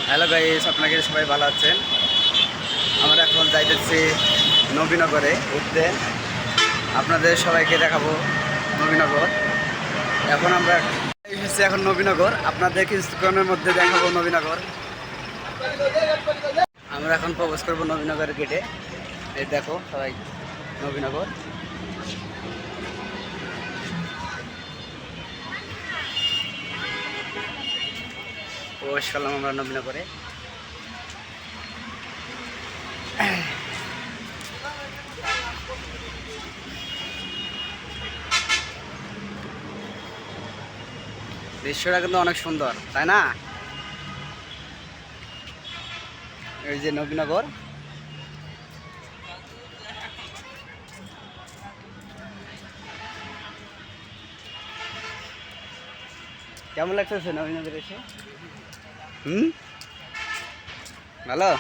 Hello guys, আপনাকে সবাই ভালো আছেন। আমরা এখন যাইতেছি নবীনগরে ঘুরতে। আপনাদের সবাইকে দেখাবো নবীনগর। এখন আমরা এখন নবীনগর আপনাদের কিছুক্ষণের মধ্যে দেখাবো নবীনগর। আমরা এখন প্রবেশ করবো নবীনগরের গেটে। এই দেখো সবাই নবীনগর। প্রবেশ করলাম আমরা নবীনগরে। দৃশ্যটা কিন্তু অনেক সুন্দর, তাই না? এই যে নবীনগর। কেমন লাগতেছে নবীনগর এসে? ভালো।